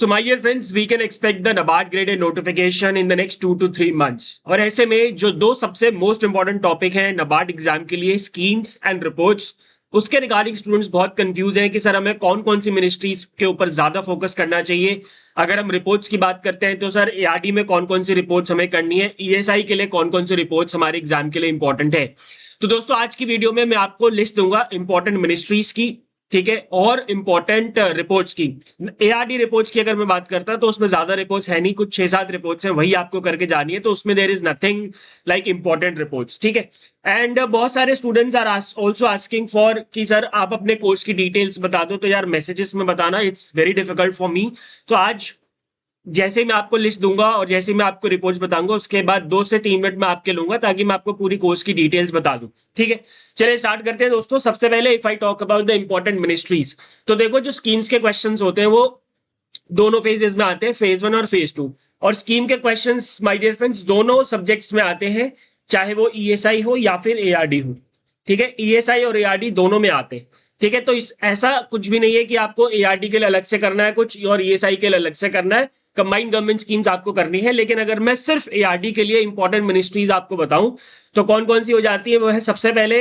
So my dear friends, we can expect the NABARD graded notification in the next 2 to 3 months. और ऐसे में जो दो सबसे मोस्ट इंपॉर्टेंट टॉपिक है NABARD एग्जाम के लिए, स्कीम्स एंड रिपोर्ट्स, उसके रिगार्डिंग स्टूडेंट्स बहुत कंफ्यूज हैं कि सर हमें कौन कौन सी मिनिस्ट्रीज के ऊपर ज्यादा फोकस करना चाहिए। अगर हम रिपोर्ट्स की बात करते हैं तो सर एआरडी में कौन कौन सी रिपोर्ट्स हमें करनी है, ईएसआई के लिए कौन कौन सी रिपोर्ट्स हमारे एग्जाम के लिए इंपॉर्टेंट है। तो दोस्तों आज की वीडियो में मैं आपको लिस्ट दूंगा इंपॉर्टेंट मिनिस्ट्रीज की, ठीक है, और इंपॉर्टेंट रिपोर्ट्स की। एआरडी रिपोर्ट्स की अगर मैं बात करता तो उसमें ज्यादा रिपोर्ट्स है नहीं, कुछ 6-7 रिपोर्ट्स हैं, वही आपको करके जानी है, तो उसमें there is nothing like important reports, ठीक है। एंड बहुत सारे students are also asking for कि सर आप अपने कोर्स की डिटेल्स बता दो, तो यार मैसेजेस में बताना it's very difficult for me. तो आज जैसे मैं आपको लिस्ट दूंगा और जैसे मैं आपको रिपोर्ट्स बताऊंगा, उसके बाद 2 से 3 मिनट में आपके लूंगा ताकि मैं आपको पूरी कोर्स की डिटेल्स बता दूं, ठीक है। चलिए स्टार्ट करते हैं दोस्तों। सबसे पहले if I talk about the important ministries, तो देखो जो स्कीम्स के क्वेश्चंस होते हैं वो दोनों फेजेस में आते हैं, फेज 1 और फेज 2। और स्कीम के क्वेश्चंस माय डियर फ्रेंड्स दोनों सब्जेक्ट्स में आते हैं, चाहे वो ईएसआई हो या फिर एआरडी हो, ठीक है। ईएसआई और एआरडी दोनों में आते हैं, ठीक है। तो ऐसा कुछ भी नहीं है कि आपको एआरडी के लिए अलग से करना है कुछ और ईएसआई के लिए अलग से करना है, कंबाइंड गवर्नमेंट स्कीम्स आपको करनी है। लेकिन अगर मैं सिर्फ एआरडी के लिए इंपॉर्टेंट मिनिस्ट्रीज आपको बताऊं तो कौन कौन सी हो जाती है, वो है सबसे पहले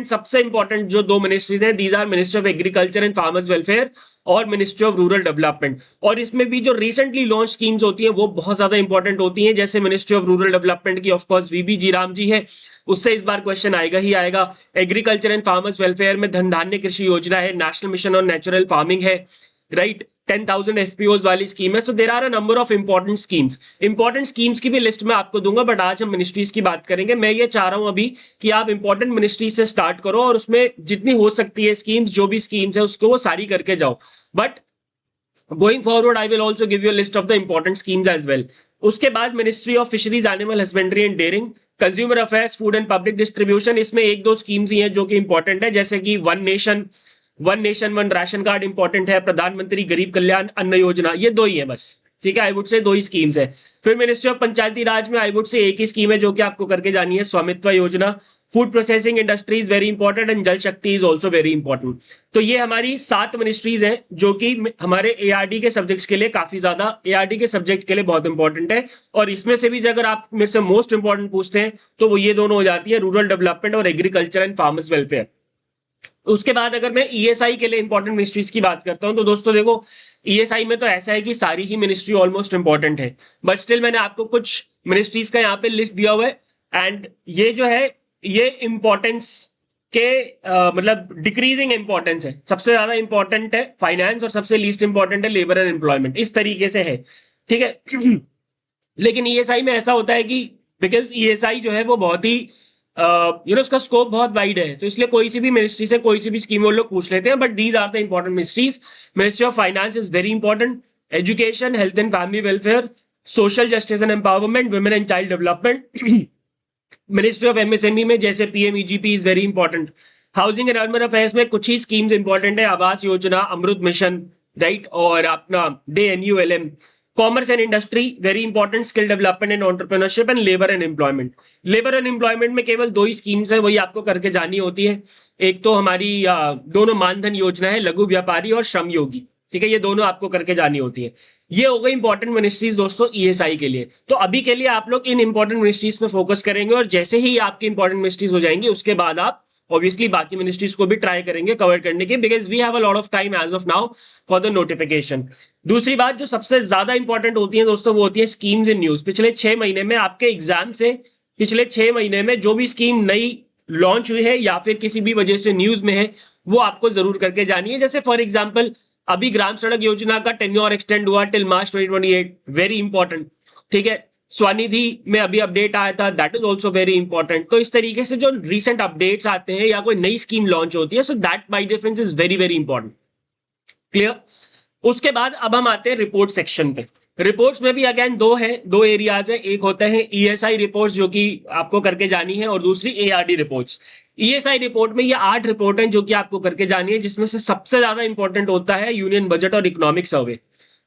सबसे इंपॉर्टेंट जो 2 मिनिस्ट्रीज हैं, these are ministry of agriculture and farmers welfare और मिनिस्ट्री ऑफ रूरल डेवलपमेंट। और इसमें भी जो रिसेंटली लॉन्च स्कीम्स होती हैं वो बहुत ज्यादा इंपॉर्टेंट होती हैं, जैसे मिनिस्ट्री ऑफ रूरल डेवलपमेंट की ऑफकोर्स वीबी जी राम जी है, उससे इस बार क्वेश्चन आएगा ही आएगा। एग्रीकल्चर एंड फार्मर्स वेलफेयर में धन धान्य कृषि योजना है, national mission on natural farming है, राइट, 10,000 एफपीओज वाली स्कीम है। So there are a number of important schemes. Important schemes की भी लिस्ट में आपको दूंगा, बट आज हम मिनिस्ट्रीज की बात करेंगे। मैं ये चाह रहा हूं अभी कि आप इंपॉर्टेंट मिनिस्ट्री से स्टार्ट करो और उसमें जितनी हो सकती है स्कीम्स, जो भी स्कीम्स है उसको वो सारी करके जाओ। But going forward I will also give you list of the important schemes as well. उसके बाद ministry of fisheries, animal husbandry and dairying, consumer affairs, food and public distribution, इसमें 1-2 स्कीम्स ही हैं जो कि इंपॉर्टेंट है, जैसे कि one nation one ration card important है, प्रधानमंत्री गरीब कल्याण अन्न योजना, ये 2 ही है बस, ठीक है। I would say 2 he schemes है। फिर मिनिस्ट्री ऑफ पंचायती राज में आई वुड से एक ही स्कीम है जो कि आपको करके जानी है, स्वामित्व योजना। Food processing industry is very important and जल शक्ति इज ऑल्सो वेरी इंपॉर्टेंट। तो ये हमारी 7 मिनिस्ट्रीज हैं जो कि हमारे एआरडी के सब्जेक्ट्स के लिए काफी ज्यादा, एआरडी के सब्जेक्ट के लिए बहुत इंपॉर्टेंट है। और इसमें से भी अगर आप मेरे से मोस्ट इंपॉर्टेंट पूछते हैं तो वो ये दोनों हो जाती है, रूरल डेवलपमेंट और एग्रीकल्चर एंड फार्मर्स वेलफेयर। उसके बाद अगर मैं ईएसआई के लिए इंपॉर्टेंट मिनिस्ट्रीज की बात करता हूं तो दोस्तों देखो, ईएसआई में तो ऐसा है कि सारी ही मिनिस्ट्री ऑलमोस्ट इंपॉर्टेंट है, बट स्टिल मैंने आपको कुछ मिनिस्ट्रीज का यहाँ पे लिस्ट दिया हुआ है। एंड ये जो है ये इंपॉर्टेंस के मतलब डिक्रीजिंग इंपॉर्टेंस है, सबसे ज्यादा इंपॉर्टेंट है फाइनेंस और सबसे लीस्ट इंपॉर्टेंट है लेबर एंड एम्प्लॉयमेंट, इस तरीके से है, ठीक है। लेकिन ईएसआई में ऐसा होता है कि बिकॉज ईएसआई जो है वो बहुत ही उसका स्कोप बहुत वाइड है, तो इसलिए कोई सी भी मिनिस्ट्री से कोई सी भी स्कीम वो लोग पूछ लेते हैं। But these are the important ministries. Ministry of finance is very important, education, health and family welfare, social justice and empowerment, women and child development. Ministry of MSME में जैसे PMEGP is very important. Housing and urban affairs में कुछ ही schemes important है, आवास योजना, अमृत mission, right, और अपना day NULM. Commerce and industry very important, skill development and entrepreneurship and labour and employment. Labour and employment में केवल 2 ही schemes है, वही आपको करके जानी होती है। एक तो हमारी दोनों मानधन योजना है, लघु व्यापारी और श्रम योगी, ठीक है, ये दोनों आपको करके जानी होती है। ये हो गई इंपॉर्टेंट मिनिस्ट्रीज दोस्तों ईएसआई के लिए। तो अभी के लिए आप लोग इन इंपॉर्टेंट मिनिस्ट्रीज पे फोकस करेंगे और जैसे ही आपकी इंपॉर्टेंट मिनिस्ट्रीज हो जाएंगी उसके बाद आप ऑब्वियसली बाकी मिनिस्ट्रीज को भी ट्राई करेंगे कवर करने की, because we have a lot of time as of now for the notification. दूसरी बात जो सबसे ज्यादा इंपॉर्टेंट होती है दोस्तों वो होती है स्कीम्स इन न्यूज। पिछले 6 महीने में आपके एग्जाम से, पिछले 6 महीने में जो भी स्कीम नई लॉन्च हुई है या फिर किसी भी वजह से न्यूज में है वो आपको जरूर करके जानी है। जैसे फॉर एग्जाम्पल अभी ग्राम सड़क योजना का टेन्योर एक्सटेंड हुआ टिल मार्च 2028, वेरी इंपॉर्टेंट, ठीक है। स्वनिधि में अभी अपडेट आया था, that is also very important. तो इस तरीके से जो रिसेंट अपडेट्स आते हैं या कोई नई स्कीम लॉन्च होती है, so that bye difference is very very important, clear. उसके बाद अब हम आते हैं रिपोर्ट सेक्शन पे। रिपोर्ट्स में भी अगेन 2 एरियाज है, एक होता है ईएसआई रिपोर्ट्स जो कि आपको करके जानी है और दूसरी एआरडी रिपोर्ट्स। ईएसआई रिपोर्ट में ये 8 रिपोर्ट हैं जो कि आपको करके जानी है, जिसमें से सबसे ज्यादा इंपॉर्टेंट होता है यूनियन बजट और economic survey.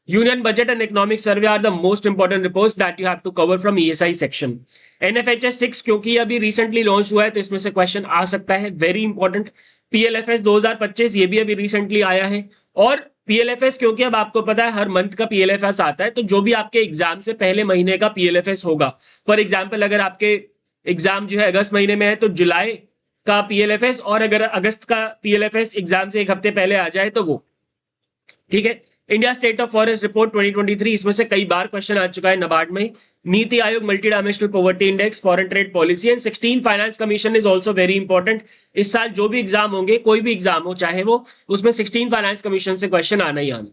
Union budget and economic survey are the most important reports that you have to cover from ESI section. NFHS 6 क्योंकि अभी recently launch हुआ है तो इसमें से क्वेश्चन आ सकता है, very important. PLFS 2025 ये भी अभी recently आया है। और पीएलएफएस, क्योंकि अब आपको पता है हर मंथ का पीएलएफएस आता है, तो जो भी आपके एग्जाम से पहले महीने का पीएलएफएस होगा, फॉर एग्जाम्पल अगर आपके एग्जाम जो है अगस्त महीने में है तो जुलाई का पीएलएफएस, और अगर अगस्त का पीएलएफएस एग्जाम से एक हफ्ते पहले आ जाए तो वो, ठीक है। India state of forest report 2023, इसमें से कई बार क्वेश्चन आ चुका है नबार्ड में। NITI Aayog multi dimensional poverty index, foreign trade policy and 16 finance commission is also very important. इस साल जो भी एग्जाम होंगे, कोई भी एग्जाम हो चाहे वो, उसमें 16 फाइनेंस कमीशन से क्वेश्चन आना ही आना।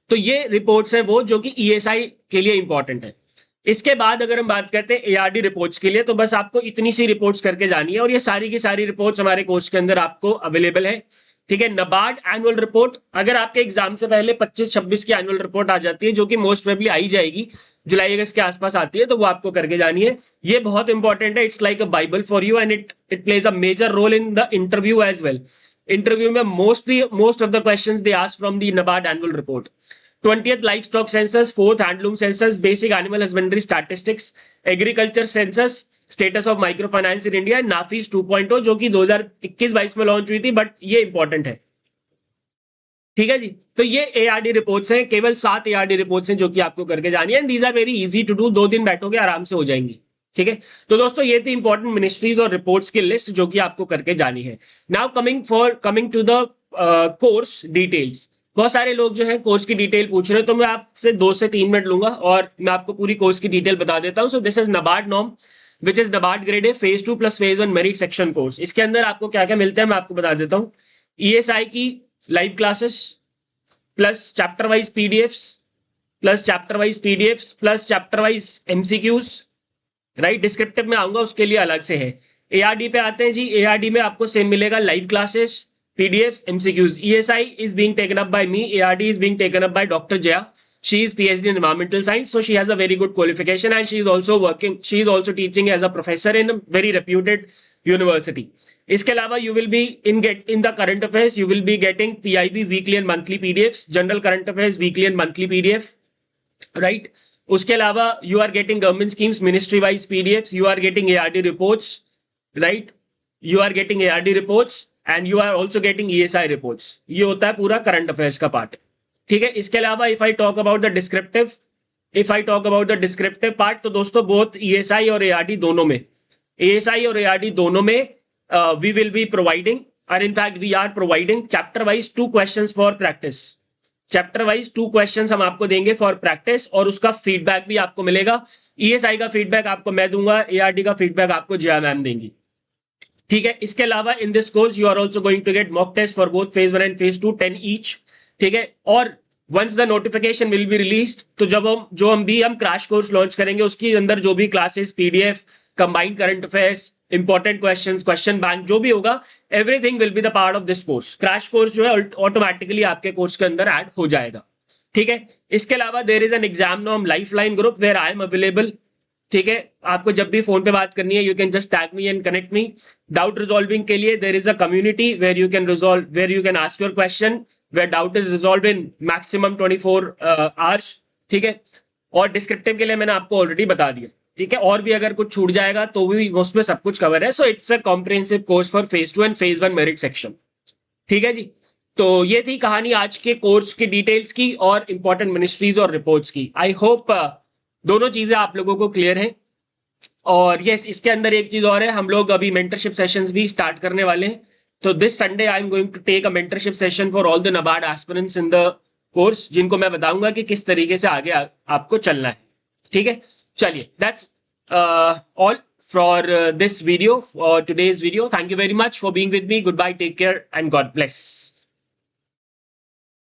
तो ये रिपोर्ट्स है वो जो कि ईएसआई के लिए इंपॉर्टेंट है। इसके बाद अगर हम बात करते हैं एआरडी रिपोर्ट्स के लिए, तो बस आपको इतनी सी रिपोर्ट्स करके जानी है, और ये सारी की सारी रिपोर्ट्स हमारे कोर्स के अंदर आपको अवेलेबल है, ठीक है। नबार्ड एनुअल रिपोर्ट, अगर आपके एग्जाम से पहले 25-26 की एनुअल रिपोर्ट आ जाती है, जो कि मोस्ट प्रोबेबली आई जाएगी, जुलाई अगस्त के आसपास आती है, तो वो आपको करके जानी है। ये बहुत इंपॉर्टेंट है, it's like a bible for you and it plays a major role in the interview as well. Interview में most of the questions they ask from the NABARD annual report. 20th livestock census, 4th handloom census, basic animal husbandry statistics, agriculture census, status of micro finance in India, NAFIS 2.0 जो कि 2021-22 में launch हुई थी, but ये important है, ठीक है जी। तो ये एआरडी रिपोर्ट्स हैं, केवल 7 एआरडी रिपोर्ट्स हैं जो कि आपको करके जानी है, and these are very easy to do, 2 दिन बैठोगे आराम से हो जाएंगी, ठीक है। तो दोस्तों ये थी इंपॉर्टेंट मिनिस्ट्रीज और रिपोर्ट्स की लिस्ट जो कि आपको करके जानी है। Now coming to the course details. बहुत सारे लोग जो है कोर्स की डिटेल पूछ रहे हैं, तो मैं आपसे 2 से 3 मिनट लूंगा और मैं आपको पूरी कोर्स की डिटेल बता देता हूं। So this is NABARD norm which is NABARD grade A phase 2 plus phase 1 merit section course. इसके अंदर आपको क्या क्या मिलता है मैं आपको बता देता हूँ। ईएसआई की live classes, plus chapter wise PDFs, plus chapter wise MCQs, right. Descriptive में आऊंगा, उसके लिए अलग से है। एआरडी पे आते हैं जी। एआरडी में आपको सेम मिलेगा, live classes, PDFs, MCQs. ESI is being taken up by me. ARD is being taken up by Dr. Jaya. She is PhD in environmental science, so she has a very good qualification, and she is also working. She is also teaching as a professor in a very reputed university. इसके अलावा you will be in the current affairs. You will be getting PIB weekly and monthly PDFs, general current affairs weekly and monthly PDF, right? उसके अलावा you are getting government schemes, ministry wise PDFs. You are getting ARD reports, right? You are getting ARD reports. And you are also getting ESI reports. ये होता है पूरा current affairs का part, ठीक है। इसके अलावा if I talk about the descriptive part, तो दोस्तों बोथ ESI और ARD दोनों में, वी विल बी प्रोवाइडिंग, और in fact we are providing chapter wise 2 questions for practice. Chapter wise 2 questions हम आपको देंगे फॉर प्रैक्टिस, और उसका फीडबैक भी आपको मिलेगा। ESI का फीडबैक आपको मैं दूंगा, ARD का फीडबैक आपको जया मैम देंगी, ठीक है। इसके अलावा in this course you are also going to get mock test for both phase 1 and phase 2, 10 each, ठीक है। और once the notification will be released, तो जब हम क्रैश कोर्स लॉन्च करेंगे, उसके अंदर जो भी classes, PDF, combined current affairs, important questions, question bank जो भी होगा, everything will be the part of this course. Crash course जो है ऑटोमेटिकली आपके कोर्स के अंदर ऐड हो जाएगा, ठीक है। इसके अलावा there is an exam norm lifeline group where I am available, ठीक है। आपको जब भी फोन पे बात करनी है, you can just tag me and connect me. Doubt resolving के लिए there is a community where you can ask your question, where doubt is resolve in maximum 24 hours, ठीक है। और डिस्क्रिप्टिव के लिए मैंने आपको ऑलरेडी बता दिया, ठीक है। और भी अगर कुछ छूट जाएगा तो भी उसमें सब कुछ कवर है। So it's a comprehensive course for phase 2 and phase 1 merit section, ठीक है जी। तो ये थी कहानी आज के कोर्स की डिटेल्स की और इंपॉर्टेंट मिनिस्ट्रीज और रिपोर्ट्स की। आई होप दोनों चीजें आप लोगों को क्लियर है। और यस, इसके अंदर एक चीज और है, हम लोग अभी मेंटरशिप सेशंस भी स्टार्ट करने वाले हैं। तो this Sunday I am going to take a mentorship session for all the NABARD aspirants in the course, जिनको मैं बताऊंगा कि किस तरीके से आगे आपको चलना है, ठीक है। चलिए, that's all for this video, for today's video. Thank you very much for being with me. Good bye, take care and God bless.